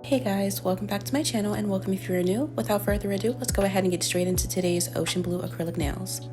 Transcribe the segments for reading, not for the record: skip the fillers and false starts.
Hey guys, welcome back to my channel and welcome if you're new. Without further ado, let's go ahead and get straight into today's ocean blue acrylic nails.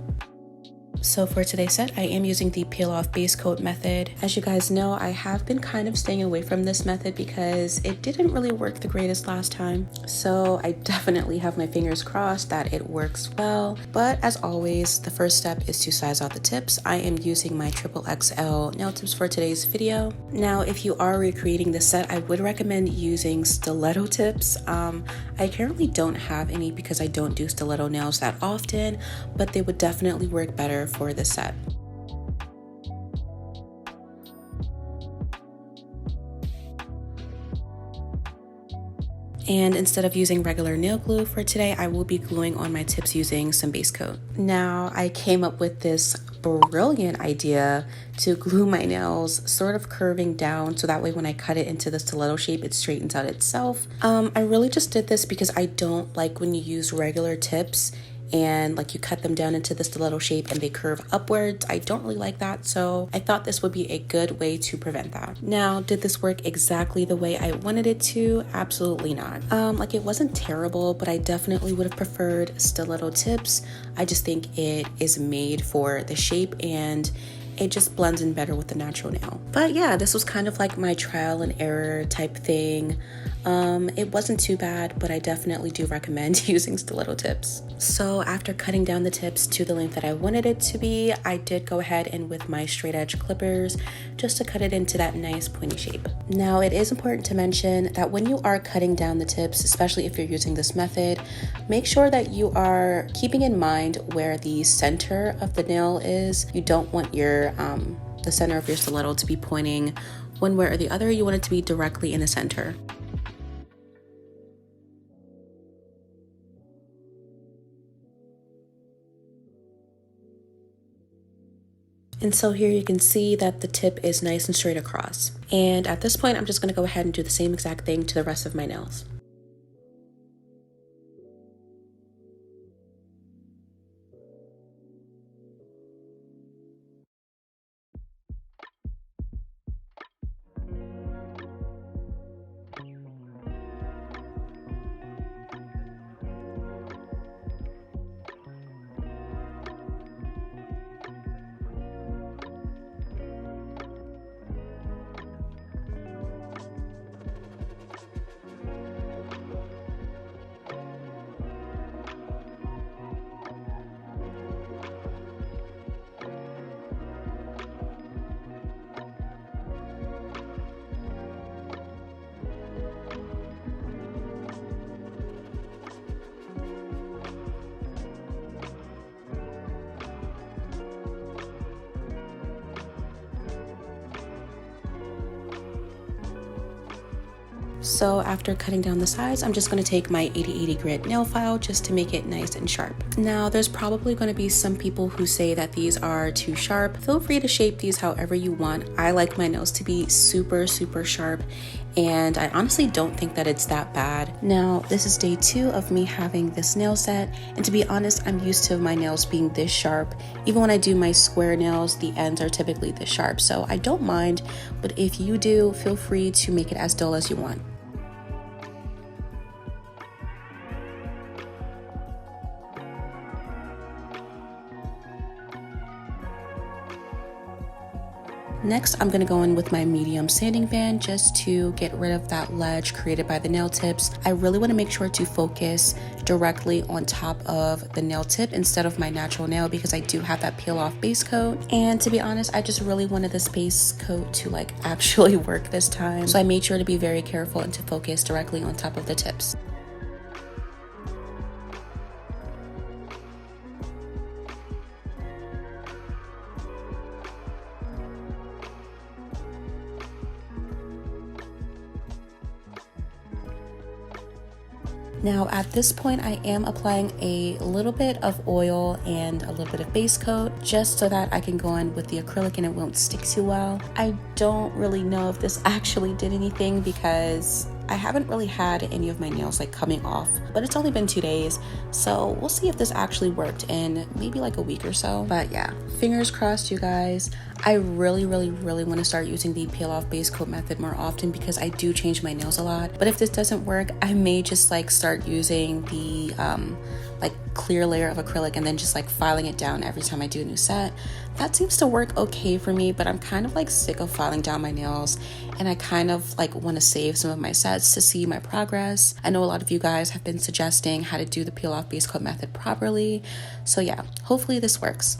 So for today's set, I am using the peel off base coat method. As you guys know, I have been kind of staying away from this method because it didn't really work the greatest last time. So I definitely have my fingers crossed that it works well. But as always, the first step is to size out the tips. I am using my XXL nail tips for today's video. Now, if you are recreating this set, I would recommend using stiletto tips. I currently don't have any because I don't do stiletto nails that often, but they would definitely work better for this set. And instead of using regular nail glue for today, I will be gluing on my tips using some base coat. Now, I came up with this brilliant idea to glue my nails sort of curving down so that way when I cut it into the stiletto shape, it straightens out itself. I really just did this because I don't like when you use regular tips and like you cut them down into the stiletto shape and they curve upwards. I don't really like that, so I thought this would be a good way to prevent that. Now, did this work exactly the way I wanted it to? Absolutely not. Like it wasn't terrible, but I definitely would have preferred stiletto tips. I just think it is made for the shape and it just blends in better with the natural nail. But yeah, this was kind of like my trial and error type thing. It wasn't too bad, but I definitely do recommend using stiletto tips. So after cutting down the tips to the length that I wanted it to be, I did go ahead and with my straight edge clippers just to cut it into that nice pointy shape. Now, it is important to mention that when you are cutting down the tips, especially if you're using this method, make sure that you are keeping in mind where the center of the nail is. You don't want your the center of your stiletto to be pointing one way or the other. You want it to be directly in the center. And so here you can see that the tip is nice and straight across. And at this point, I'm just going to go ahead and do the same exact thing to the rest of my nails. So after cutting down the sides, I'm just going to take my 80/80 grit nail file just to make it nice and sharp. Now, there's probably going to be some people who say that these are too sharp. Feel free to shape these however you want. I like my nails to be super sharp, and I honestly don't think that it's that bad. Now, this is day 2 of me having this nail set, and to be honest, I'm used to my nails being this sharp. Even when I do my square nails, the ends are typically this sharp, so I don't mind, but if you do, feel free to make it as dull as you want. Next, I'm going to go in with my medium sanding band just to get rid of that ledge created by the nail tips. I really want to make sure to focus directly on top of the nail tip instead of my natural nail because I do have that peel off base coat. And to be honest, I just really wanted this base coat to like actually work this time. So I made sure to be very careful and to focus directly on top of the tips. Now at this point, I am applying a little bit of oil and a little bit of base coat just so that I can go in with the acrylic and it won't stick too well. I don't really know if this actually did anything because I haven't really had any of my nails like coming off, but it's only been 2 days, so we'll see if this actually worked in maybe like a week or so. But yeah, fingers crossed, you guys. I really want to start using the peel off base coat method more often because I do change my nails a lot. But if this doesn't work, I may just like start using the like clear layer of acrylic and then just like filing it down every time I do a new set. That seems to work okay for me, but I'm kind of like sick of filing down my nails, and I kind of like want to save some of my sets to see my progress. I know a lot of you guys have been suggesting how to do the peel off base coat method properly, so yeah, hopefully this works.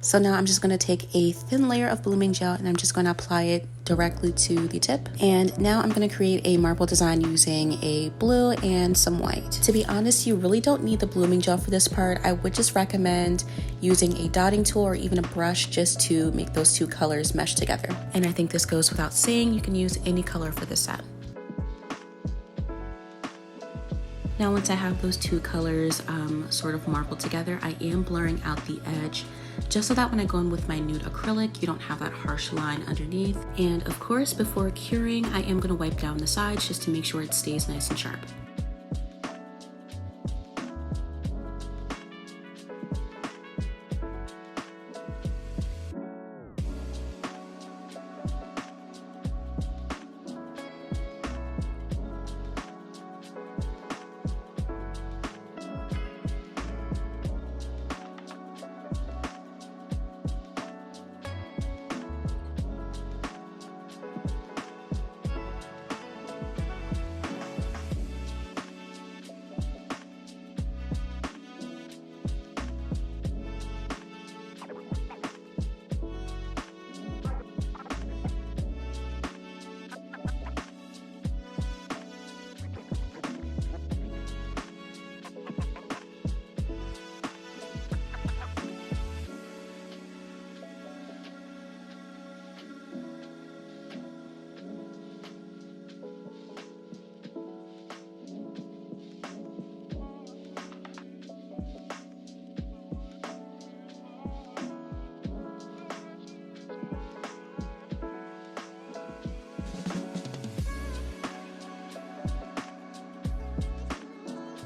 So now I'm just going to take a thin layer of blooming gel and I'm just going to apply it directly to the tip. And now I'm going to create a marble design using a blue and some white. To be honest, you really don't need the blooming gel for this part. I would just recommend using a dotting tool or even a brush just to make those two colors mesh together. And I think this goes without saying, you can use any color for this set. Now once I have those two colors sort of marbled together, I am blurring out the edge just so that when I go in with my nude acrylic, you don't have that harsh line underneath. And of course, before curing, I am going to wipe down the sides just to make sure it stays nice and sharp.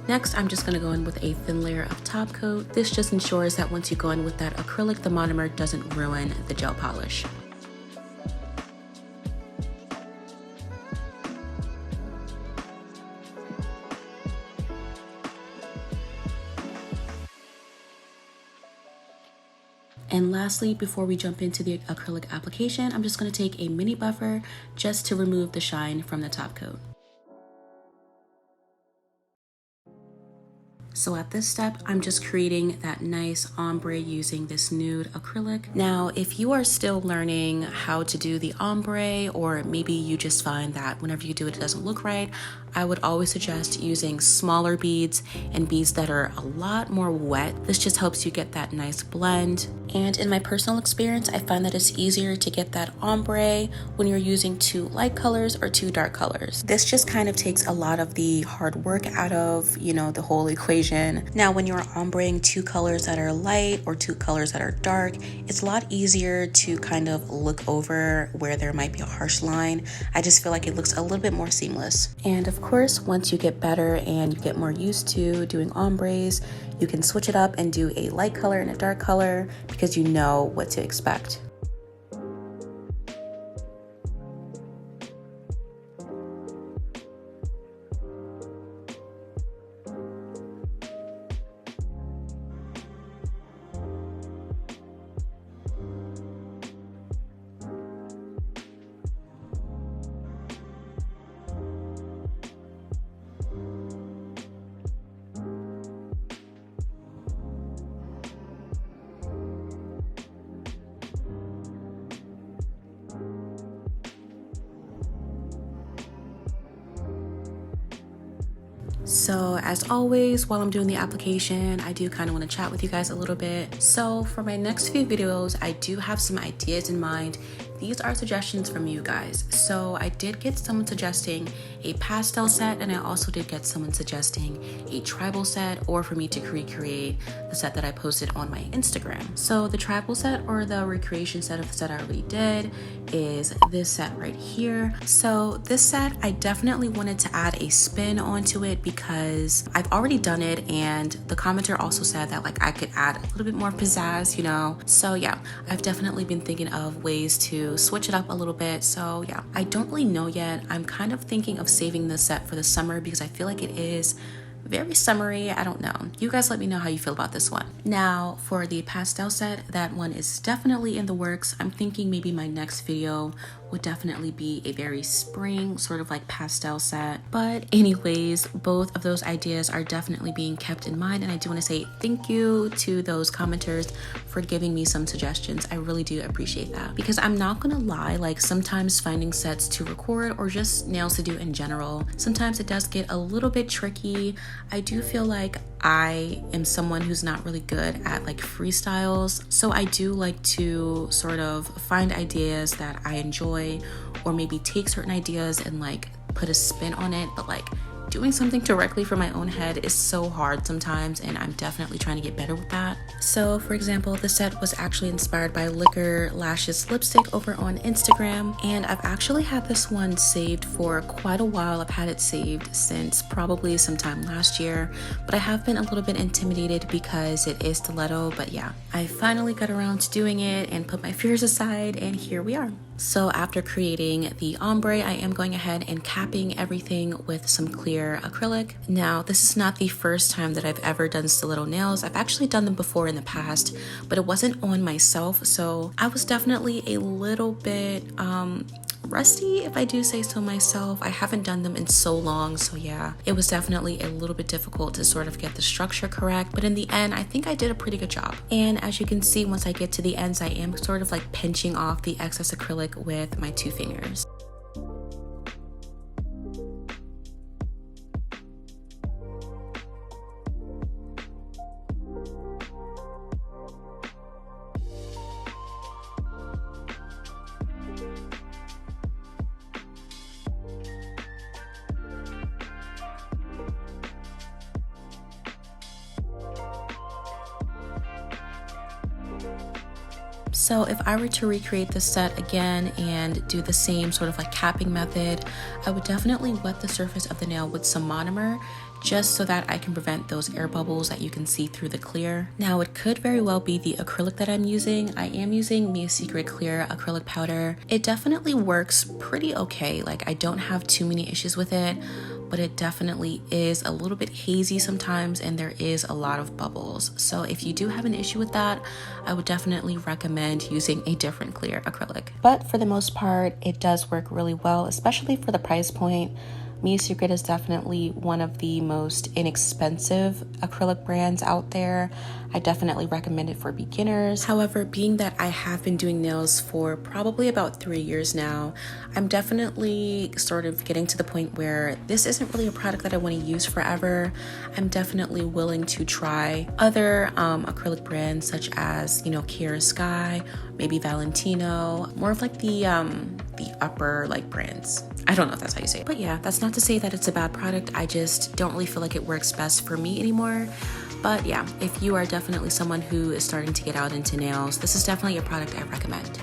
Next, I'm just going to go in with a thin layer of top coat. This just ensures that once you go in with that acrylic, the monomer doesn't ruin the gel polish. And lastly, before we jump into the acrylic application, I'm just going to take a mini buffer just to remove the shine from the top coat. So at this step, I'm just creating that nice ombre using this nude acrylic. Now, if you are still learning how to do the ombre, or maybe you just find that whenever you do it, it doesn't look right, I would always suggest using smaller beads and beads that are a lot more wet. This just helps you get that nice blend. And in my personal experience, I find that it's easier to get that ombre when you're using two light colors or two dark colors. This just kind of takes a lot of the hard work out of, you know, the whole equation. Now, when you're ombreing two colors that are light or two colors that are dark, it's a lot easier to kind of look over where there might be a harsh line. I just feel like it looks a little bit more seamless. And of course, once you get better and you get more used to doing ombres, you can switch it up and do a light color and a dark color because you know what to expect. So as always, while I'm doing the application, I do kind of want to chat with you guys a little bit. So for my next few videos, I do have some ideas in mind. these are suggestions from you guys. So I did get someone suggesting a pastel set, and I also did get someone suggesting a tribal set, or for me to recreate the set that I posted on my Instagram. So the tribal set, or the recreation set of the set I already did, is this set right here. So this set, I definitely wanted to add a spin onto it because I've already done it, and the commenter also said that like I could add a little bit more pizzazz, you know? So yeah, I've definitely been thinking of ways to switch it up a little bit. So yeah, I don't really know yet. I'm kind of thinking of saving this set for the summer because I feel like it is very summery. I don't know. You guys let me know how you feel about this one. Now for the pastel set, that one is definitely in the works. I'm thinking maybe my next video would definitely be a very spring sort of like pastel set. But anyways, both of those ideas are definitely being kept in mind, and I do want to say thank you to those commenters for giving me some suggestions. I really do appreciate that, because I'm not gonna lie, like sometimes finding sets to record or just nails to do in general, sometimes it does get a little bit tricky. I do feel like I am someone who's not really good at like freestyles, so I do like to sort of find ideas that I enjoy, or maybe take certain ideas and like put a spin on it, but like doing something directly from my own head is so hard sometimes, and I'm definitely trying to get better with that. So for example, the set was actually inspired by Liquor Lashes lipstick over on Instagram, and I've actually had this one saved for quite a while. I've had it saved since probably sometime last year, but I have been a little bit intimidated because it is stiletto. But yeah, I finally got around to doing it and put my fears aside, and here we are. So after creating the ombre, I am going ahead and capping everything with some clear acrylic. Now, this is not the first time that I've ever done stiletto nails. I've actually done them before in the past, but it wasn't on myself, so I was definitely a little bit rusty, if I do say so myself. I haven't done them in so long, so yeah, it was definitely a little bit difficult to sort of get the structure correct, but in the end, I think I did a pretty good job. And as you can see, once I get to the ends, I am sort of like pinching off the excess acrylic with my 2 fingers. So if I were to recreate this set again and do the same sort of like capping method, I would definitely wet the surface of the nail with some monomer, just so that I can prevent those air bubbles that you can see through the clear. Now it could very well be the acrylic that I'm using. I am using Mia's Secret Clear acrylic powder. It definitely works pretty okay. Like I don't have too many issues with it, but it definitely is a little bit hazy sometimes, and there is a lot of bubbles. So if you do have an issue with that, I would definitely recommend using a different clear acrylic. But for the most part, it does work really well, especially for the price point. Mia's Secret is definitely one of the most inexpensive acrylic brands out there. I definitely recommend it for beginners. However, being that I have been doing nails for probably about 3 years now, I'm definitely sort of getting to the point where this isn't really a product that I want to use forever. I'm definitely willing to try other acrylic brands such as, you know, Kiara Sky, maybe Valentino, more of like the upper like brands. I don't know if that's how you say it. But yeah, that's not to say that it's a bad product. I just don't really feel like it works best for me anymore. But yeah, if you are definitely someone who is starting to get out into nails, this is definitely a product I recommend.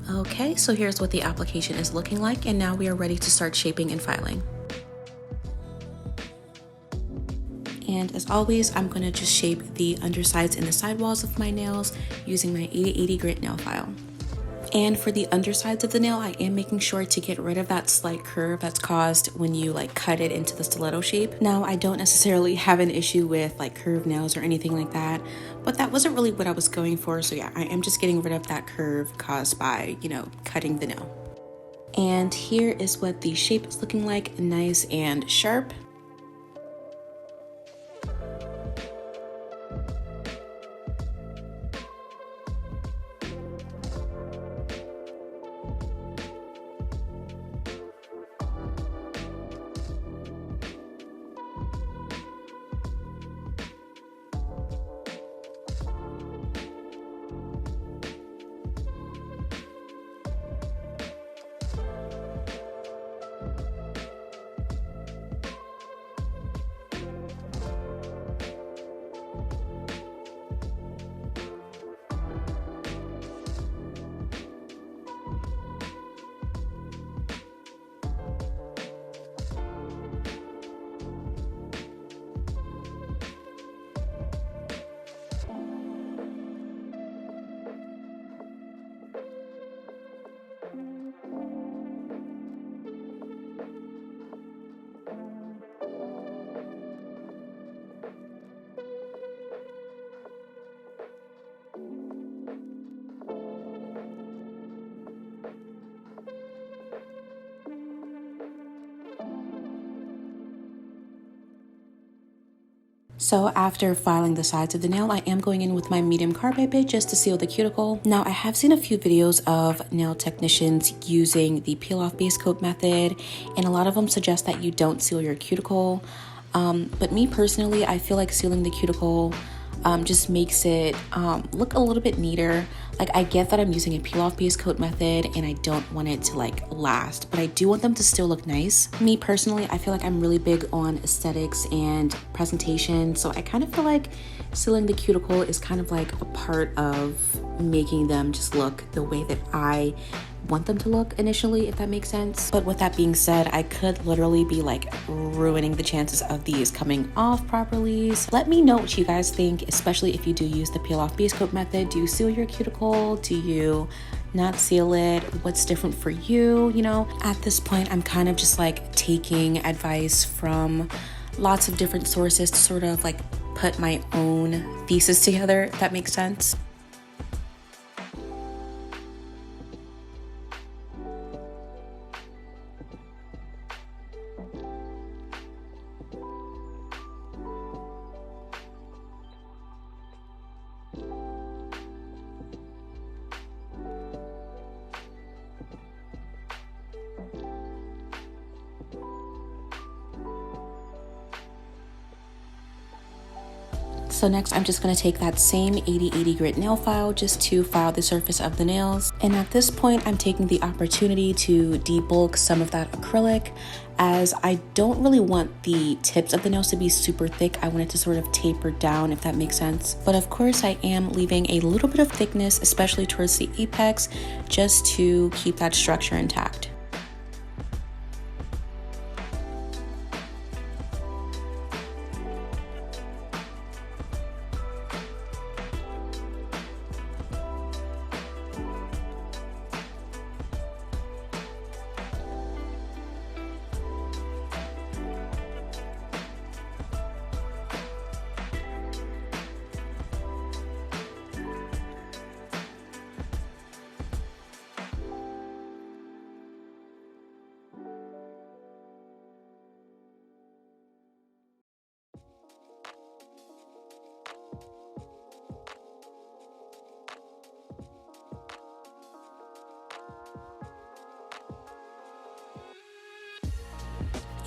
Okay, so here's what the application is looking like, and now we are ready to start shaping and filing. And as always, I'm gonna just shape the undersides and the sidewalls of my nails using my 80/80 grit nail file. And for the undersides of the nail, I am making sure to get rid of that slight curve that's caused when you like cut it into the stiletto shape. Now, I don't necessarily have an issue with like curved nails or anything like that, but that wasn't really what I was going for. So yeah, I am just getting rid of that curve caused by, cutting the nail. And here is what the shape is looking like, nice and sharp. So after filing the sides of the nail, I am going in with my medium carbide bit just to seal the cuticle. Now, I have seen a few videos of nail technicians using the peel off base coat method, and a lot of them suggest that you don't seal your cuticle. But me personally, I feel like sealing the cuticle just makes it look a little bit neater. Like, I get that I'm using a peel off base coat method and I don't want it to like last, but I do want them to still look nice. Me personally, I feel like I'm really big on aesthetics and presentation, so I kind of feel like sealing the cuticle is kind of like a part of making them just look the way that I want them to look initially, if that makes sense. But with that being said, I could literally be like ruining the chances of these coming off properly. So let me know what you guys think, especially if you do use the peel off base coat method. Do you seal your cuticle? Do you not seal it? What's different for you? At this point, I'm kind of just like taking advice from lots of different sources to sort of like put my own thesis together, if that makes sense. So next, I'm just going to take that same 80/80 grit nail file just to file the surface of the nails. And at this point, I'm taking the opportunity to debulk some of that acrylic, as I don't really want the tips of the nails to be super thick. I want it to sort of taper down, if that makes sense. But of course, I am leaving a little bit of thickness, especially towards the apex, just to keep that structure intact.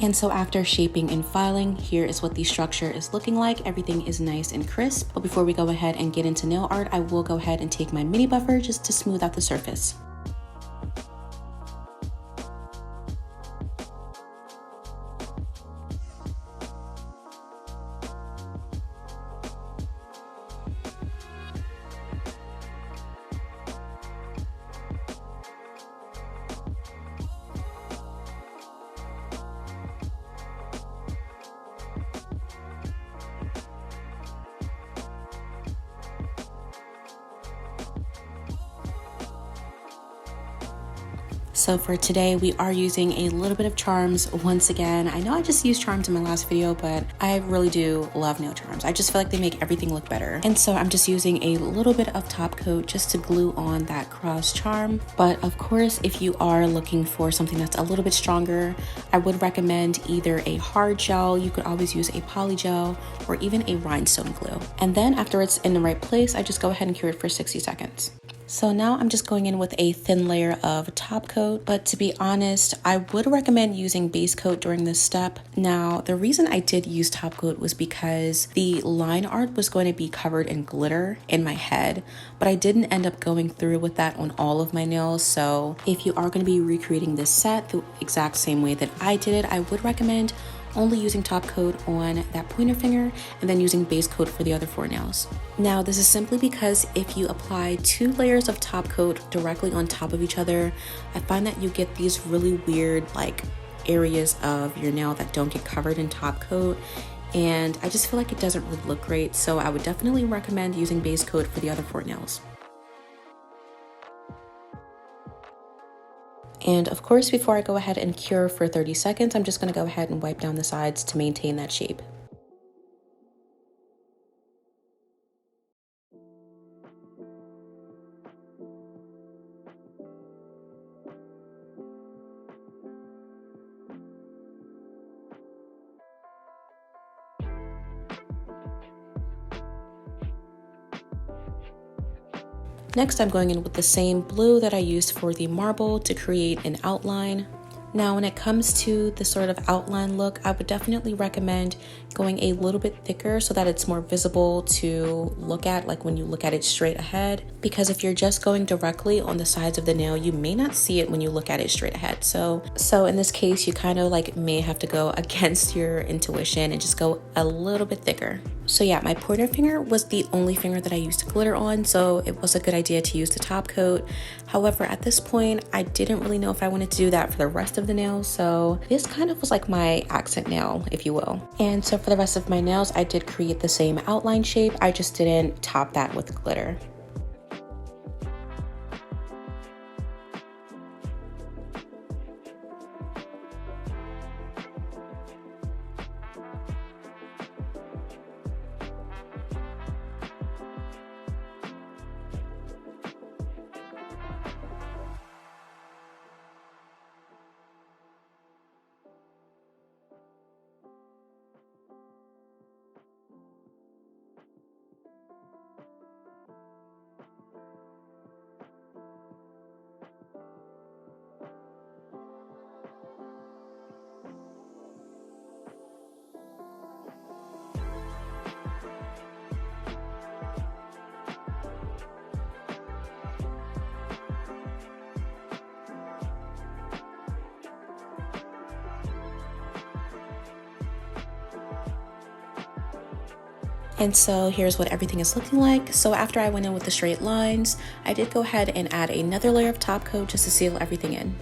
And so after shaping and filing, here is what the structure is looking like. Everything is nice and crisp. But before we go ahead and get into nail art, I will go ahead and take my mini buffer just to smooth out the surface. So for today, we are using a little bit of charms once again. I know I just used charms in my last video, but I really do love nail charms. I just feel like they make everything look better. And so I'm just using a little bit of top coat just to glue on that cross charm. But of course, if you are looking for something that's a little bit stronger, I would recommend either a hard gel, you could always use a poly gel, or even a rhinestone glue. And then after it's in the right place, I just go ahead and cure it for 60 seconds. So now I'm just going in with a thin layer of top coat, but to be honest, I would recommend using base coat during this step. Now, the reason I did use top coat was because the line art was going to be covered in glitter in my head, but I didn't end up going through with that on all of my nails. So if you are going to be recreating this set the exact same way that I did it, I would recommend only using top coat on that pointer finger and then using base coat for the other 4 nails. Now, this is simply because if you apply 2 layers of top coat directly on top of each other, I find that you get these really weird like areas of your nail that don't get covered in top coat, and I just feel like it doesn't really look great. So I would definitely recommend using base coat for the other 4 nails. And of course, before I go ahead and cure for 30 seconds, I'm just going to go ahead and wipe down the sides to maintain that shape. Next, I'm going in with the same blue that I used for the marble to create an outline. Now, when it comes to the sort of outline look, I would definitely recommend going a little bit thicker so that it's more visible to look at, like when you look at it straight ahead. Because if you're just going directly on the sides of the nail, you may not see it when you look at it straight ahead. So in this case, you kind of like may have to go against your intuition and just go a little bit thicker. So yeah, my pointer finger was the only finger that I used to glitter on, so it was a good idea to use the top coat. However, at this point, I didn't really know if I wanted to do that for the rest of the nails, so this kind of was like my accent nail, if you will. And so for the rest of my nails, I did create the same outline shape, I just didn't top that with glitter. And so here's what everything is looking like. So after I went in with the straight lines, I did go ahead and add another layer of top coat just to seal everything in.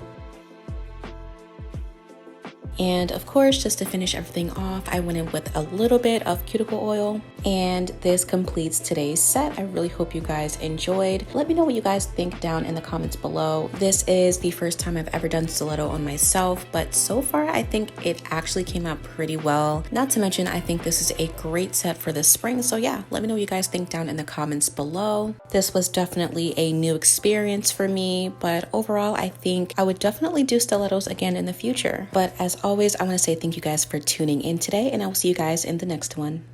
And of course, just to finish everything off, I went in with a little bit of cuticle oil. And this completes today's set. I really hope you guys enjoyed. Let me know what you guys think down in the comments below. This is the first time I've ever done stiletto on myself, but so far I think it actually came out pretty well. Not to mention, I think this is a great set for the spring. So yeah, let me know what you guys think down in the comments below. This was definitely a new experience for me, but overall, I think I would definitely do stilettos again in the future. But as always, I want to say thank you guys for tuning in today, and I will see you guys in the next one.